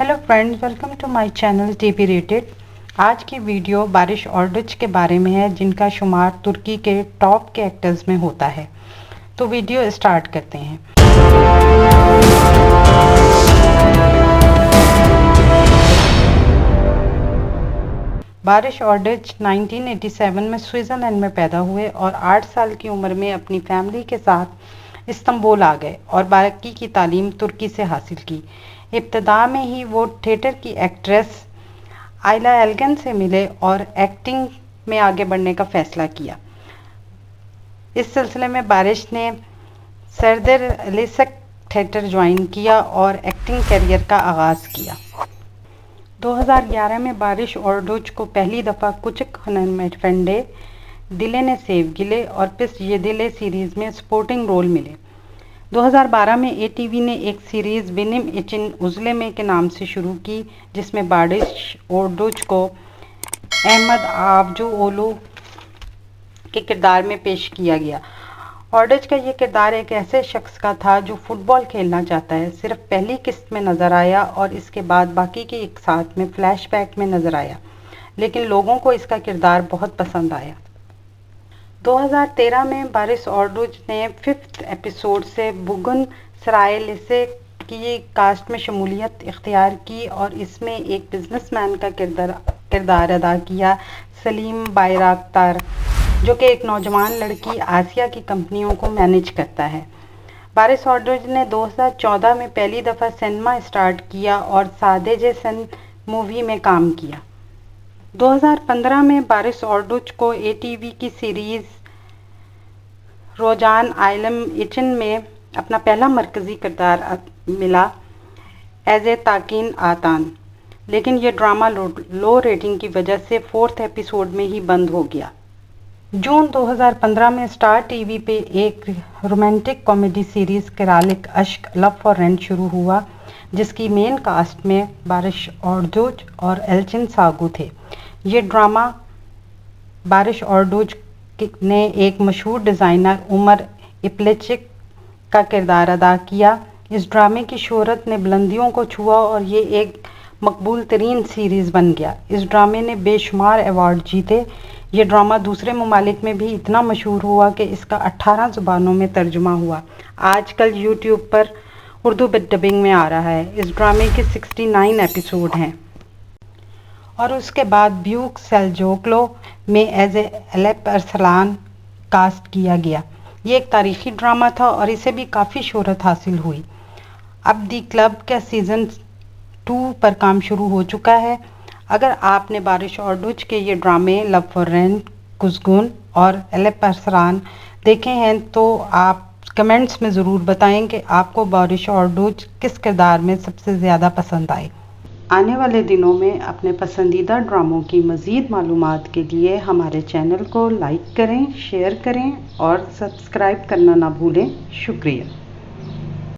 Hello friends, welcome to my channel TV rated. आज की video बारिश ऑर्डुच के बारे में है, जिनका शुमार तुर्की के टॉप के एक्टर्स में होता है। तो वीडियो स्टार्ट करते हैं। बारिश ऑर्डुच 1987 में स्विट्ज़रलैंड में पैदा हुए और 8 साल की उम्र में अपनी फैमिली के साथ इस्तांबुल आ गए और बाकी की तालीम तुर्की से हासिल की। इब्तदा में ही वो थिएटर की एक्ट्रेस आयला एल्गन से मिले और एक्टिंग में आगे बढ़ने का फ़ैसला किया। इस सिलसिले में बारिश ने सरदर एलिसक थिएटर ज्वाइन किया और एक्टिंग करियर का आगाज़ किया। 2011 में बारिश ऑर्डुच को पहली दफ़ा कुछक हननमेफेंडे दिले ने सेव गिले और पिस ये दिले सीरीज़ में सपोर्टिंग रोल मिले। 2012 में एटीवी ने एक सीरीज़ बिनिम इचिन उज़ले में के नाम से शुरू की, जिसमें बारिश ऑर्डुच को अहमद आबजोओलू के किरदार में पेश किया गया। ऑर्डुच का ये किरदार एक ऐसे शख्स का था जो फुटबॉल खेलना चाहता है। सिर्फ पहली किस्त में नज़र आया और इसके बाद बाकी के एक साथ में फ्लैशबैक में नज़र आया, लेकिन लोगों को इसका किरदार बहुत पसंद आया। 2013 में बारिश ऑर्डुच ने 5th एपिसोड से बुगन सरायलिसे की कास्ट में शमूलियत इख्तियार की और इसमें एक बिजनेसमैन का किरदार अदा किया, सलीम बायराक्तार, जो कि एक नौजवान लड़की आसिया की कंपनियों को मैनेज करता है। बारिश ऑर्डुच ने 2014 में पहली दफ़ा सिनेमा स्टार्ट किया और सादे जैसन मूवी में काम किया। 2015 में बारिश ऑर्डुच को एटीवी की सीरीज़ रोजान आइलम इचिन में अपना पहला मरकज़ी किरदार मिला एज ए ताकिन आतान, लेकिन ये ड्रामा लो रेटिंग की वजह से 4th एपिसोड में ही बंद हो गया। जून 2015 में स्टार टीवी पे एक romantic comedy series किरालिक Ashk love for rent शुरू हुआ, जिसकी मेन कास्ट में बारिश ऑर्डुच और एल्चिन सागू थे। ये ड्रामा बारिश ऑर्डुच ने एक मशहूर डिज़ाइनर उमर इप्लेचिक का किरदार अदा किया। इस ड्रामे की शोहरत ने बुलंदियों को छुआ और ये एक मकबूल तरीन सीरीज़ बन गया। इस ड्रामे ने बेशुमार अवार्ड जीते। ये ड्रामा दूसरे ममालिक में भी इतना मशहूर हुआ कि इसका 18 ज़ुबानों में तर्जुमा हुआ। आजकल यूट्यूब पर उर्दू डबिंग में आ रहा है। इस ड्रामे के 69 एपिसोड हैं और उसके बाद ब्यूक सेलजोक्लो में as a Alleppey Arsalan cast किया गया। ये एक तारीख़ी ड्रामा था और इसे भी काफ़ी शोहरत हासिल हुई। अब दी क्लब का सीज़न 2 पर काम शुरू हो चुका है। अगर आपने बारिश ऑर्डुच के ये ड्रामे लव फॉर रेंट, कुज़गुन और एलेप अरसलान देखे हैं तो आप कमेंट्स में ज़रूर बताएं कि आपको बारिश ऑर्डुच किस किरदार में सबसे ज़्यादा पसंद आए। आने वाले दिनों में अपने पसंदीदा ड्रामों की मज़ीद मालूमात के लिए हमारे चैनल को लाइक करें, शेयर करें और सब्सक्राइब करना ना भूलें। शुक्रिया।